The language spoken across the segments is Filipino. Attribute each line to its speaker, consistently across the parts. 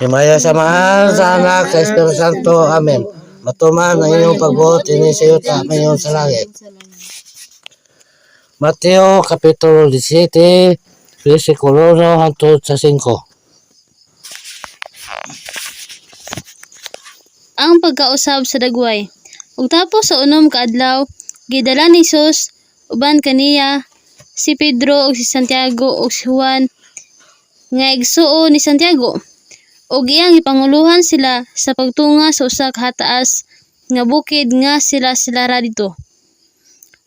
Speaker 1: Himaya sa mahal, sa anak, sa Espiritu Santo. Amen. Matuman ang inyong pagbuot, inisiyuta ngayon sa langit. Mateo, Kapitulo 17, versikulo 1 hangtod sa 5.
Speaker 2: Ang pagkausab sa dagway. Ug tapos sa unom ka adlaw, gidala ni Jesus uban kaniya si Pedro ug si Santiago ug si Juan nga igsuo ni Santiago. Ug iyang ipanguluhan sila sa pagtunga sa usa ka hataas nga bukid nga sila ra dito.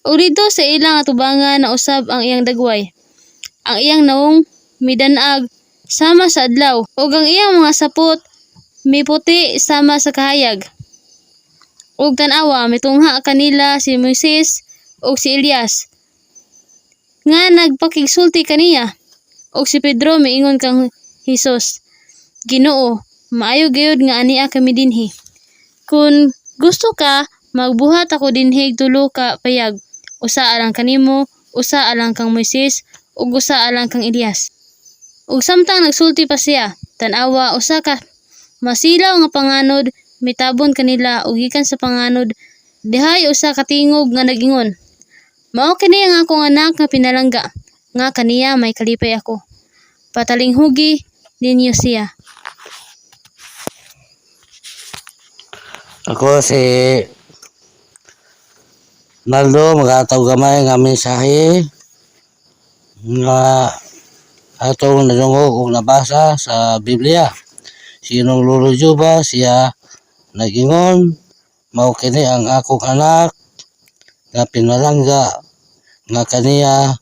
Speaker 2: Ug dito sa ilang atubangan na usab ang iyang dagway. Ang iyang naong midan-ag sama sa adlaw ug ang iyang mga sapot miputi sama sa kahayag. Ug tan-awa mitungha kanila si Moises ug si Elias nga nagpakigsulti kaniya. Ug si Pedro miingon kang Hesus, Ginoo, maayo gayud nga ania kami dinhi. Kung gusto ka, magbuhat ako dinhi tulo ka payag. Usa alang kanimo, usa alang kang Moises, ug usa alang kang Elias. Ug samtang nagsulti pa siya, tan-awa usa ka masilaw nga panganod mitabon kanila ug gikan sa panganod dihay usa ka tingog nga nag-ingon, mao kini ang akong anak nga pinalangga, nga kaniya may kalipay ako. Patalinghugi ninyo siya.
Speaker 1: Ako si Naldo, mag-ataw gamay nga mensahe nga atong nadungog ug nabasa sa Biblia. Sinong Lolo Juba, siya nag-ingon, mao kini ang akong anak nga pinalangga, nga kaniya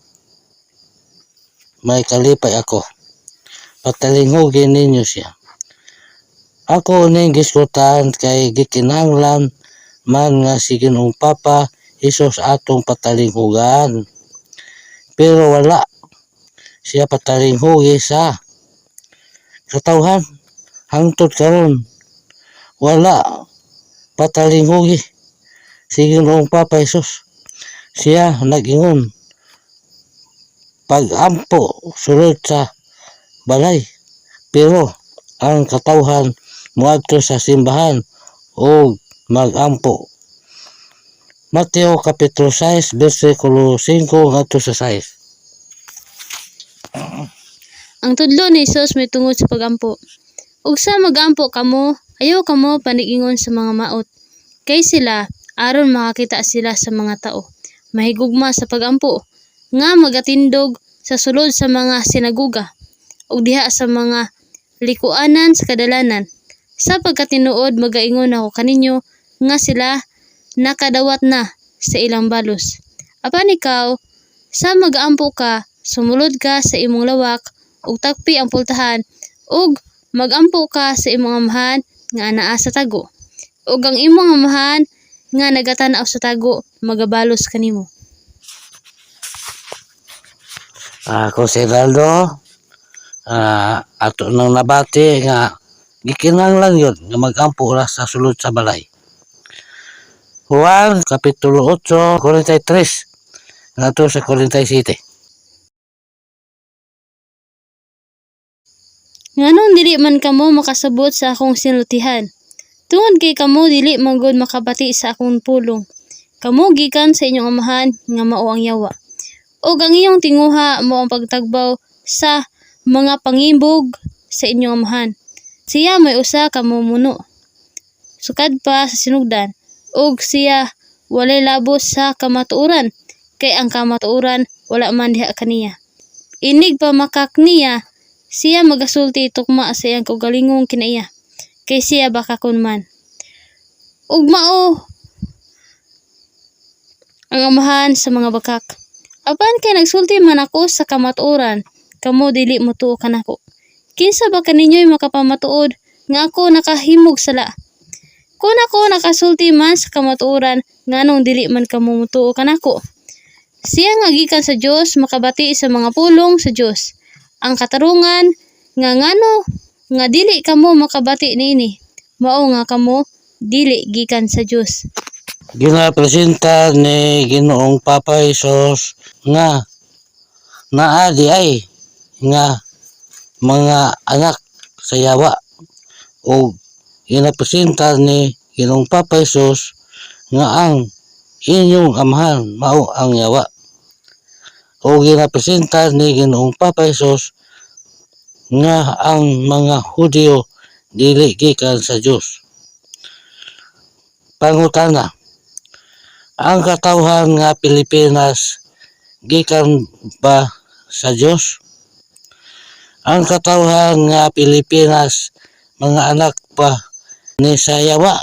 Speaker 1: may kalipay ako. Patalinghugi ninyo siya. Ako ning giskutan kay gikinahanglan man nga si Ginoong Papa Hesus atong patalinghugan. Pero wala siya patalinghugi sa katawhan. Hangtod karon wala patalinghugi si Ginoong Papa Hesus. Siya nag-ingon, pag-ampo sulod sa balay. Pero ang katawhan muadto sa simbahan o mag-ampo. Mateo Kapitulo 6, versikulo 5 ngadto sa 6.
Speaker 2: Ang tudlo ni Jesus may tungod sa pagampo. Ug sa magampo kamo, ayaw kamo panig-ingon sa mga maot. Kay sila aron makakita sila sa mga tao. Mahigugma sa pagampo nga magatindog sa sulod sa mga sinaguga ug diha sa mga likuanan sa kadalanan. Sa pagkatinuod magaingon ako kaninyo nga sila nakadawat na sa ilang balos. Apan ikaw, sa mag-ampo ka, sumulod ka sa imong lawak ug takpi ang pultahan ug mag-ampo ka sa imong amahan nga anaa sa tago. ug ang imong amahan nga nagatanaw sa tago magabalos kanimo.
Speaker 1: Ako si Raldo, ato nang nabati nga gikinahanglan yun nga mag-ampo ra sa sulod sa balay. Juan Kapitulo 8, 43 ngadto sa 47.
Speaker 2: Nganong dili man kamo makasabot sa akong sinultihan? Tungod kay kamo dili manggod makabati sa akong pulong. Kamo gikan sa inyong amahan nga mao ang yawa. Ug ang iyong tinguha mo ang pagtagbaw sa mga pangimbog sa inyong amahan. Siya may usa ka mamumuno. Sukad pa sa sinugdan. Ug siya walay labos sa kamatuoran. Kay ang kamatuoran wala man diha kaniya. Inig pa makak niya, siya magasulti tukma sa iyang kaugalingong kinaiya. Kay siya baka kunman. Ug mao ang amahan sa mga bakak. Apan kay nagsulti man ako sa kamatuoran, kamo dili motuo kanako. Kinsa ba kaninyo'y makapamatuod nga ako nakahimog sala? Kung ako nakasulti man sa kamatuoran, nganong dili man kamo motuo kanako? Siya nga gikan sa Dios makabati sa mga pulong sa Dios. Ang katarungan nga ngano nga dili kamo makabati niini, mao nga kamo dili gikan sa Dios.
Speaker 1: Ginapresenta ni Ginoong Papa Hesus nga naadi ay nga mga anak sa yawa, o ginapresenta ni Ginoong Papa Hesus nga ang inyong amahan mao ang yawa, o ginapresenta ni Ginoong Papa Hesus nga ang mga Hudyo dili gikan sa Dios. Pangutana, ang katawhan nga Pilipinas gikan ba sa Dios? Ang katawhan nga Pilipinas mga anak pa ni sa yawa?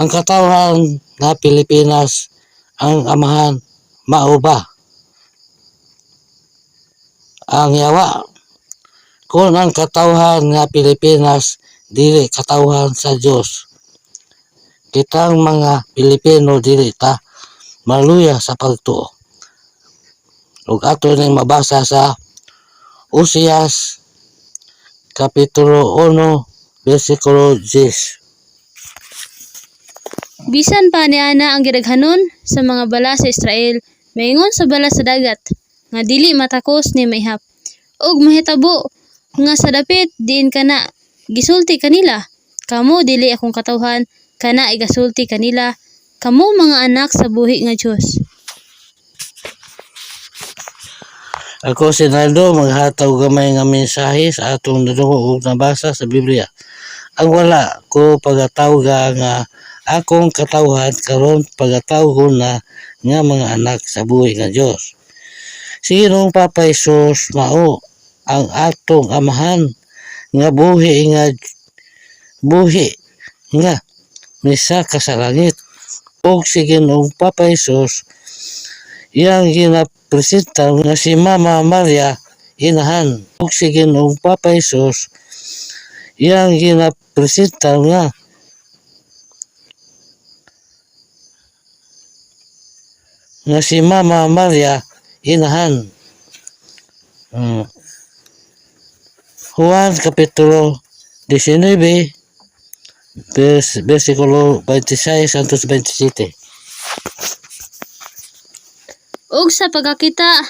Speaker 1: Ang katawhan nga Pilipinas ang amahan mao ba ang yawa? Kung ang katawhan nga Pilipinas dili katawhan sa Dios, kitang mga Pilipino dili ta maluya sa pagtuo. Ug ato ning mabasa sa Oseas Kapitulo 1 versikulo 10.
Speaker 2: Bisan pa niana ang gidaghanon sa mga bala sa Israel, maingon sa bala sa dagat, nga dili matakos ni maihap. Og mahitabo nga sa dapit diin kana gisulti kanila, kamo dili akong katawhan, kana igasulti kanila, kamo mga anak sa buhi nga Dios.
Speaker 1: Ako si Naldo, maghataw gamay nga mensahe sa atong nadungog ug nabasa sa Biblia. Ang wala ko pagatawga nga akong katawhan karon pagatawgon na nga mga anak sa buhi nga Dios. Si Ginoong Papa Hesus mao ang atong amahan nga buhi nga misa ka sa langit. Og si Ginoong Papa Hesus iyang ginapresenta nga si Mama Maria inahan. Og si Ginoong Papa Hesus iyang ginapresenta nga si Mama Maria inahan. Juan Kapitulo 19 versikulo 26 hangtod 27.
Speaker 2: Ug sa pagkakita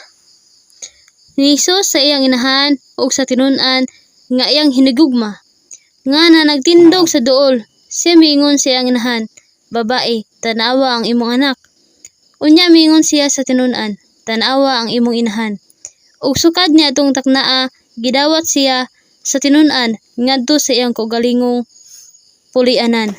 Speaker 2: ni Hesus sa iyang inahan ug sa tinun-an nga iyang hinigugma, nga na nagtindog sa duol, siya miingon sa iyang inahan, babae, tanawa ang imong anak. Unya miingon siya sa tinun-an, tanawa ang imong inahan. Ug sukad niya atong taknaa, gidawat siya sa tinun-an ngadto sa iyang kaugalingong pulianan.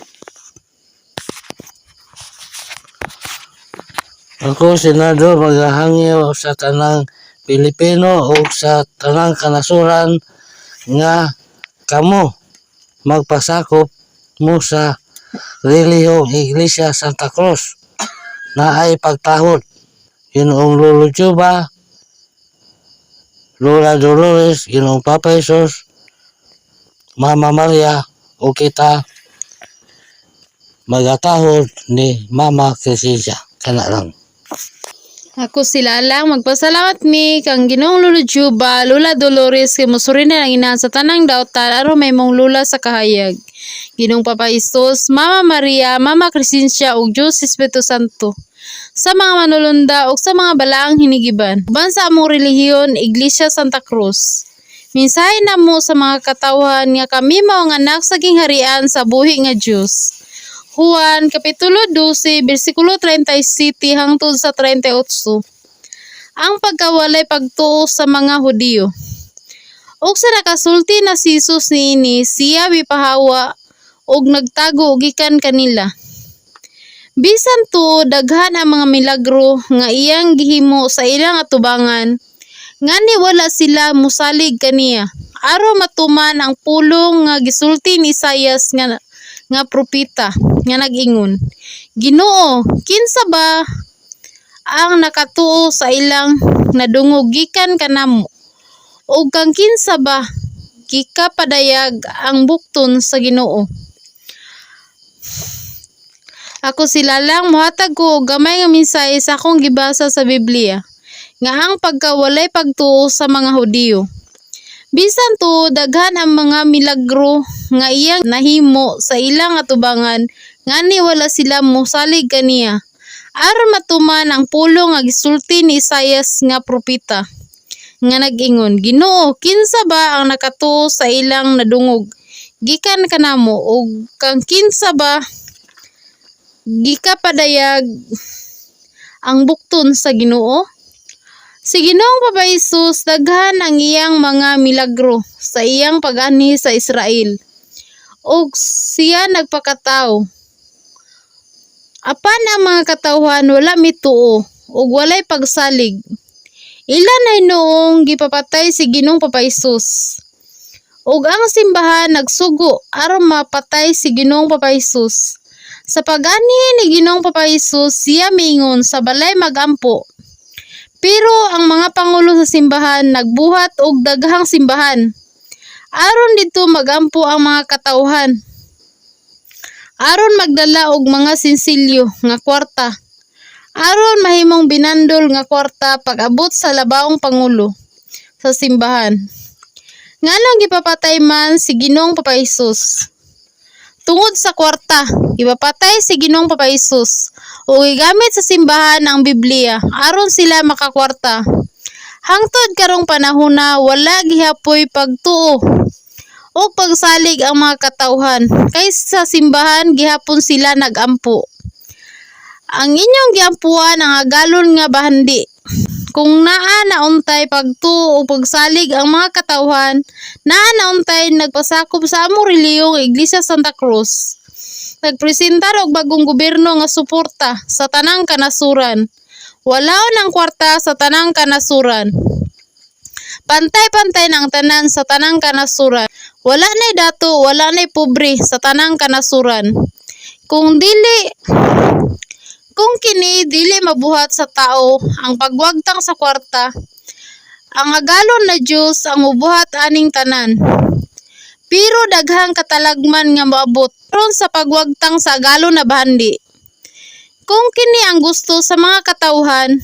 Speaker 1: Ako senador maghahangyo sa tanang Pilipino o sa tanang kanasuran nga kamo magpasakop mo sa relihiyong Iglesia Santa Cruz na ay pagtahod. Ginoong Lolo Juba, Lola Dolores, Ginoong Papa Hesus, Mama Maria o kita magatahod ni Mama Crescencia. Kana lang.
Speaker 2: Ako sila lang magpasalamat mi kang Ginoong Lolo Juba, Lola Dolores kay mosuri na lang ina sa tanang dautan aron may mong lula sa kahayag. Ginoong Papa Hesus, Mama Maria, Mama Crescencia ug Diyos Espiritu Santo. Sa mga manulunda ug sa mga balaang hinigiban. Uban sa among relihiyon, Iglesia Santa Cruz. Mensahe namo sa mga katawhan nga kami mao nga anak sa gingharian sa buhi nga Dios. Juan Kapitulo 12, versikulo 37 hangtod sa 38. Ang pagkawalay pagtuo sa mga Hudiyo. Og sa nakasulti na si Jesus niini, siya bipahawa og nagtago gikan kanila. Bisan to daghan ang mga milagro nga iyang gihimo sa ilang atubangan, ngani wala sila musalig kaniya. Aron matuman ang pulong nga gisulti ni Isaias nga propeta nga nag-ingon, Ginoo, kinsa ba ang nakatuo sa ilang nadungog gikan kanamo? O kang kinsa ba gikapadayag ang bukton sa Ginoo? Ako sila lang mohatag ko og gamay nga mensahe sa akong gibasa sa Biblia nga ang pagkawalay pagtuo sa mga Hudiyo. Bisan to daghan ang mga milagro nga iyang nahimo sa ilang atubangan, ngani wala sila mosalig kaniya. Aron matuman ang pulong nga gisulti ni Isaias nga propeta nga nag-ingon, Ginoo, kinsa ba ang nakatuo sa ilang nadungog gikan kanamo ug kang kinsa ba gikapadayag ang bukton sa Ginoo? Si Ginoong Papa Hesus daghan ang iyang mga milagro sa iyang pag-ani sa Israel. Og siya nagpakatao. Apan ang mga katawhan wala mituo ug walay pagsalig. Ilan ay noong gipapatay si Ginoong Papa Hesus. Ug ang simbahan nagsugo aron mapatay si Ginoong Papa Hesus. Sa pag-ani ni Ginoong Papa Hesus, siya miingon sa balay magampo. Pero ang mga pangulo sa simbahan nagbuhat og daghang simbahan. Aron dito magampo ang mga katawhan. Aron magdala og mga sinsilyo nga kwarta. Aron mahimong binandol nga kwarta pag-abot sa labaong pangulo sa simbahan. Nganong gipapatay man si Ginoong Papa Hesus? Tungod sa kwarta, ipapatay si Ginoong Papa Hesus o igamit sa simbahan ang Biblia aron sila makakwarta. Hangtod karong panahona wala gihapoy pagtuo o pagsalig ang mga katawhan kaysa sa simbahan gihapon sila nagampo. Ang inyong giampuan ang agalon nga bahandi. Kung naa nauntay pagtuo o pagsalig ang mga katawhan, naa nauntay nagpasakop sa among reliyong Iglesia Santa Cruz. Nagpresentar og bagong gobyerno nga suporta sa tanang kanasuran. Walaon ang kwarta sa tanang kanasuran. Pantay-pantay ng tanan sa tanang kanasuran. Wala nay dato, wala nay pobre sa tanang kanasuran. Kung kini dili mabuhat sa tao ang pagwagtang sa kwarta, ang agalon na Dios ang mubuhat aning tanan. Pero daghang katalagman nga moabot ron sa pagwagtang sa agalon na bahandi. Kung kini ang gusto sa mga katawhan,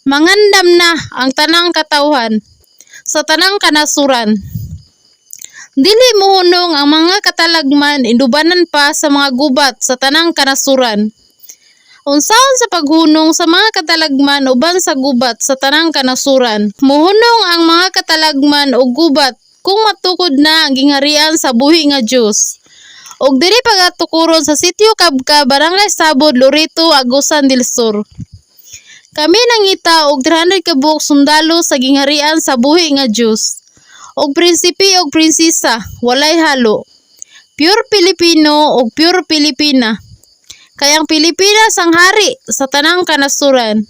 Speaker 2: mangandam na ang tanang katawhan sa tanang kanasuran. Dili mohunong ang mga katalagman indubanan pa sa mga gubat sa tanang kanasuran. Unsaon sa paghunong sa mga katalagman uban sa gubat sa tanang kanasuran. Mohunong ang mga katalagman o gubat kung matukod na ang gingharian sa buhi nga Dios. Og diri pagatukuron sa Sitio Cabca, Barangay Sabod, Loreto, Agusan del Sur. Kami nangita og 300 ka buok sundalo sa gingharian sa buhi nga Dios. Og prinsipe og prinsesa, walay halo. Pure Pilipino og pure Pilipina. Kayang Pilipinas ang hari sa tanang kanasuran.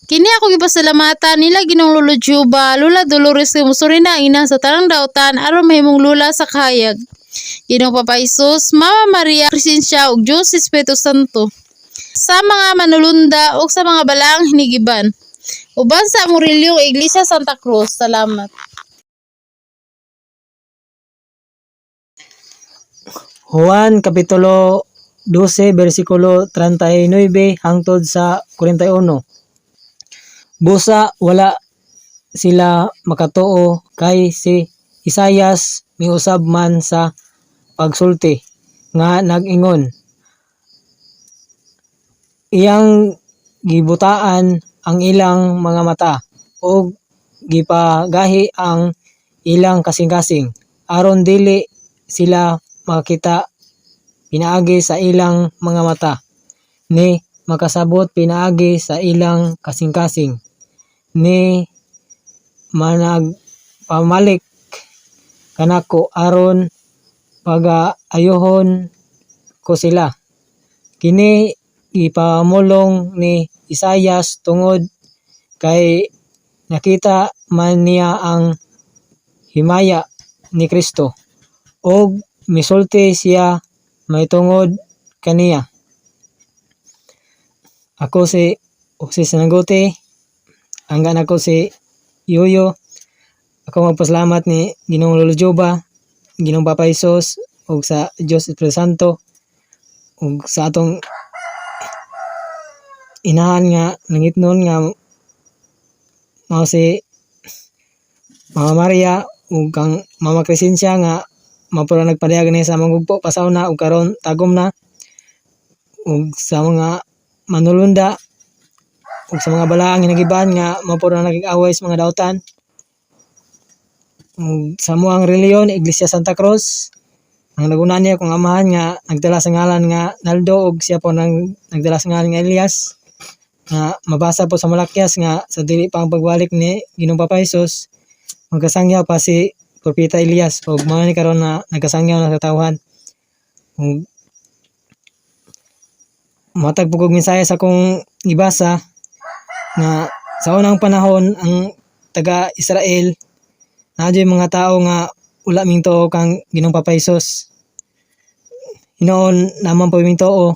Speaker 2: Kini ako gipasalamatan nila Ginoong Lolo Juba, Lola Dolores kay mosuri na ang ina sa tanang dautan aron mahimong lula sa kahayag. Ginoong Papa Hesus, Mama Maria Crescencia ug Diyos Espiritu Santo. Sa mga manulunda ug sa mga balaang hinigiban. Uban sa among reliyong Iglesia Santa Cruz. Salamat.
Speaker 3: Juan Kapitulo 12 bersikulo 39 hangtod sa 41. Busa wala sila makatuo kay si Isayas miusab man sa pagsulti nga nag-ingon, iyang gibutaan ang ilang mga mata o gipagahi ang ilang kasing-kasing aron dili sila makita pinaagi sa ilang mga mata ni makasabot pinaagi sa ilang kasing-kasing ni managpamalik kanako aron pagaayohon ko sila. Kini ipamulong ni Isayas tungod kay nakita man niya ang himaya ni Kristo o misulti siya may tungod kaniya. Ako si Jose Sanagote, hanggang ako si Yoyo. Ako magpasalamat ni Ginoong Lolo Joba, Ginoong Papa Isos, ug sa Dios Espiritu Santo, ug sa atong inahan nga nangitnon nga mao si Mama Maria ug kang Mama Crescencia nga mapura nagpadayag ni sa manggugpo pasauna ug karon tagom na, ug sa mga manulunda ug sa mga balaang hinagiban nga mapura nagig-away sa mga daotan, ug sa muang reliyon Iglesia Santa Cruz ang nagunan niya kung amahan nga nagdala sa ngalan nga Naldo ug siya po nagdala sa ngalan nga Elias nga mabasa po sa Malakyas nga sa dili pang pagbalik ni Ginoong Papa Hesus magkasangyaw pa si Propeta Elias ug mao ni karon na nagkasangyaw na sa tawhan. Ug matag pugog mensahe sa akong gibasa nga sa unang panahon ang taga Israel nadyo'y mga tao nga wala ming tuo kang Ginoong Papa Hesus. Hinoon naman po ming tuo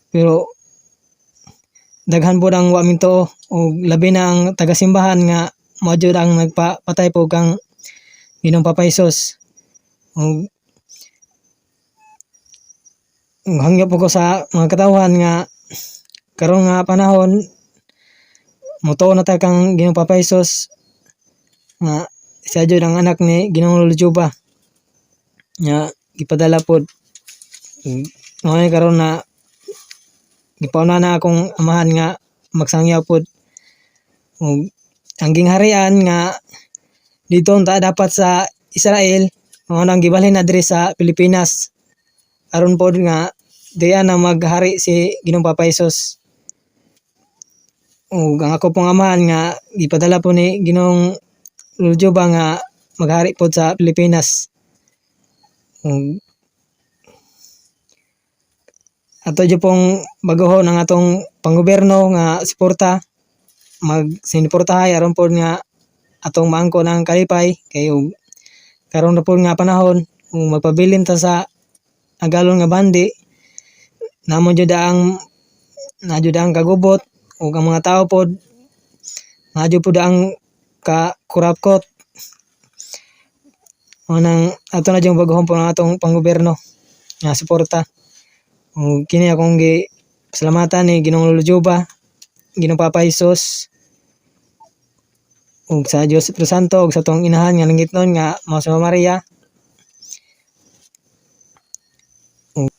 Speaker 3: pero daghan po ang wa ming tuo ug labi na ang taga-simbahan nga mao jud ang nagpatay po kang Ginoong Papa Hesus. Ug hangyo po ko sa mga katawhan nga karon nga panahon motuo na ta kang Ginoong Papa Hesus nga siya jud ang anak ni Ginoong Lolo Joba nga gipadala pod. Mao ni karon na gipauna na akong amahan nga magsangyaw pod. Ug ang gingharian nga dito ta dapat sa Israel mao nang gibalhin na diri sa Pilipinas aron pod nga diya na maghari si Ginoong Papa Hesus. Ug ang ako pong amahan nga gipadala po ni Ginoong Lolo Joba nga maghari pod sa Pilipinas. Ug ato jud pong baguhon ang atong panggobyerno nga suporta magsinuportahay aron pod nga atong maangkon ang kalipay kay karon na pod nga panahon magpabilin ta sa agalon nga bandi namo jud ang kagubot ug ang mga tao pod nadyo pod ang kurapkot. Unang ato na jung baguhon po ang atong panggobyerno nga suporta. Ug kini akong salamatan ni Ginoong Lolo Joba, Ginoong Papa Hesus, ug sa Dios Espiritu Santo ug sa tong inahan nga nangitnon nga mao si Mama Maria. Ug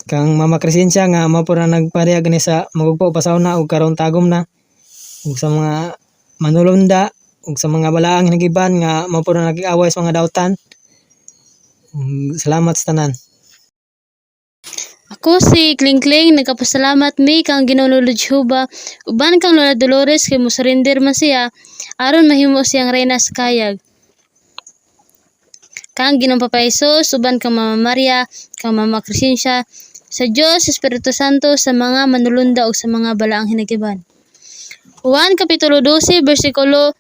Speaker 3: kang Mama Crescencia nga mao po na nagpadayag ni sa magugpo pasauna ug karon tagom na. Ug sa mga manulunda ug sa mga balaang hinagiban nga mao po na nagig-away sa mga daotan. Salamat sa tanan.
Speaker 2: Ako si Klingkling, nagkapasalamat mi kang Ginoong Lolo Joba, uban kang Lola Dolores kay mosurrender man siya aron mahimo siyang reyna sa kayag. Kang Ginoong Papa Hesus, uban kang Mama Maria, kang Mama Crescencia, sa Dios Espiritu Santo, sa mga manulunda ug sa mga balaang hinagiban. Juan kapitulo 12 bersikulo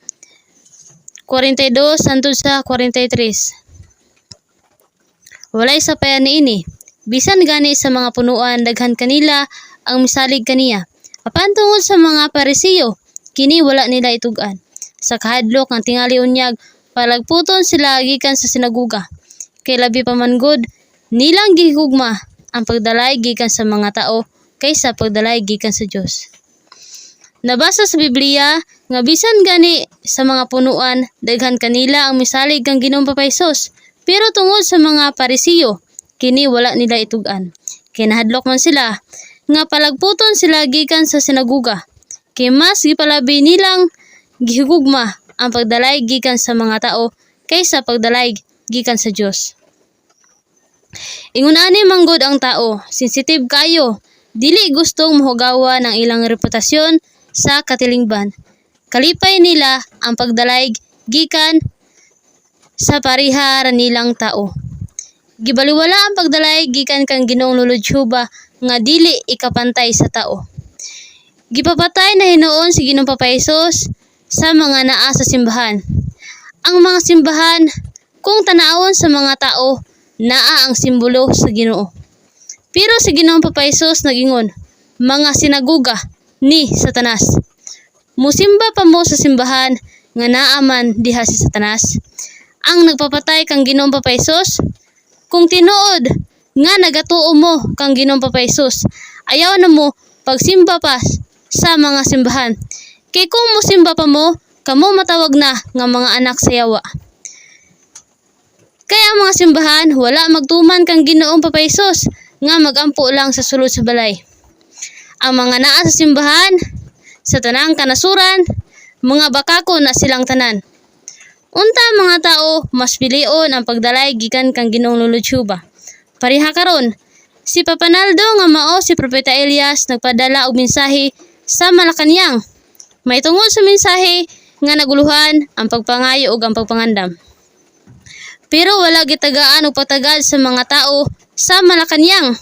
Speaker 2: 42 hangtod sa 43. Walay sapayan niini. Bisan gani sa mga punuan daghan kanila ang misalig kaniya. Apan tungod sa mga Parisiyo, kini wala nila itugan. Sa kahadlok ng tingali unyag, palagputon sila gikan sa sinaguga. Kay labi pa man gud nilang gihugma ang pagdalay gikan sa mga tao kaysa pagdalay gikan sa Dios. Nabasa sa Biblia nga bisan gani sa mga punuan daghan kanila ang misalig kang Ginoong Papaisos, pero tungod sa mga Parisiyo kini wala nila itugan. Kinahadlok man sila nga palagputon sila gikan sa sinaguga. Kay mas gipalabi nilang gihugugma ang pagdalay gikan sa mga tao kaysa pagdalay gikan sa Dios. Ingon ani manggod ang tao, sensitive kayo, dili gustong mahugawa ng ilang reputasyon sa katilingban. Kalipay nila ang pagdalay gikan sa parihara nilang tao. Gibaliwala ang pagdalay gikan kang Ginoong luludsuba nga dili ikapantay sa tao. Gipapatay na hinuon si Ginoong Papaisos sa mga naa sa simbahan. Ang mga simbahan kung tanawon sa mga tao naa ang simbolo sa Ginoo. Pero si Ginoong Papaisos nagingon, mga sinaguga ni Satanas. Musimba pa mo sa simbahan nga naaman diha si Satanas. Ang nagpapatay kang Ginoong Papaisos, kung tinuod nga nagatuo mo kang Ginoong Papaisos, ayaw na mo pagsimba pa sa mga simbahan. Kay kung musimba pa mo, kamo matawag na nga mga anak sa yawa. Kaya ang mga simbahan wala magtuman kang Ginoong Papaisos nga magampo lang sa sulod sa balay. Ang mga naa sa simbahan, sa tanang kanasuran, mga bakako na silang tanan. Unta mga tao, mas pilion ang pagdalay gikan kang Ginoong luludsuba. Pareha karon, si Papanaldo nga mao si Propeta Elias nagpadala og mensahe sa Malacañang. May tungod sa mensahe nga naguluhan ang pagpangayo ug ang pagpangandam. Pero wala gitagaan og patagad sa mga tao sa Malacañang.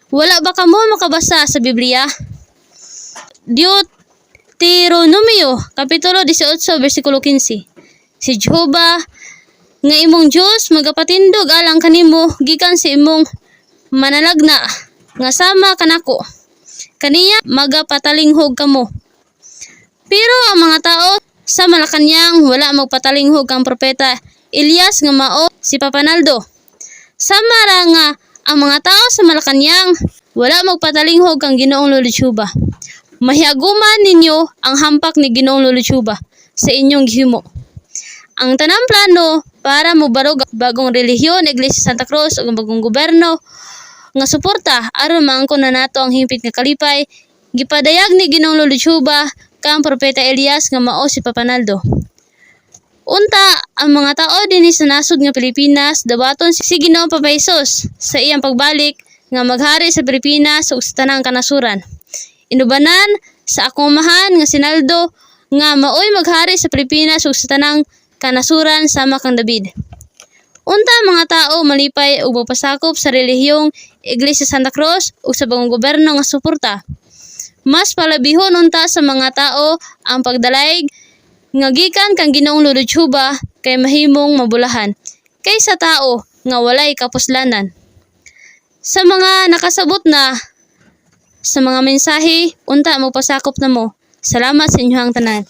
Speaker 2: Wala ba kamo makabasa sa Biblia? Deuteronomio kapitulo 18 bersikulo 15. Si Jehovah nga imong Dios magapatindog alang kanimo gikan sa imong manalagna nga sama kanako. Kaniya magapatalinghog kamo. Pero ang mga tao sa Malacañang wala magpatalinghog kang propeta Elias nga mao si Papanaldo. Sama ra nga ang mga tao sa Malacañang wala magpatalinghog kang Ginoong luludsuba. Mahiaguman ninyo ang hampak ni Ginoong luludsuba sa inyong gihimo. Ang tanang plano para mobarog bagong relihiyon Iglesia Santa Cruz ug bagong gobyerno nga suporta aron maangkon na nato ang hingpit nga kalipay gipadayag ni Ginoong luludsuba kang propeta Elias nga mao si Papanaldo. Unta ang mga tao dinhi sa nasod nga Pilipinas dawaton si Ginoong Papaisos sa iyang pagbalik nga maghari sa Pilipinas ug sa tanang kanasuran. Inubanan sa akumahan nga sinaldo nga maoy maghari sa Pilipinas ug sa tanang kanasuran sama kang David. Unta mga tao malipay ug magpasakop sa relihiyong Iglesia Santa Cruz ug sa bagong gobyerno nga suporta. Mas palabihon unta sa mga tao ang pagdalayg nga gikan kang Ginoong luludsuba kay mahimong mabulahan kaysa tao nga walay kapuslanan. Sa mga nakasabot na sa mga mensahe, unta magpasakop na mo. Salamat sa inyong tanan.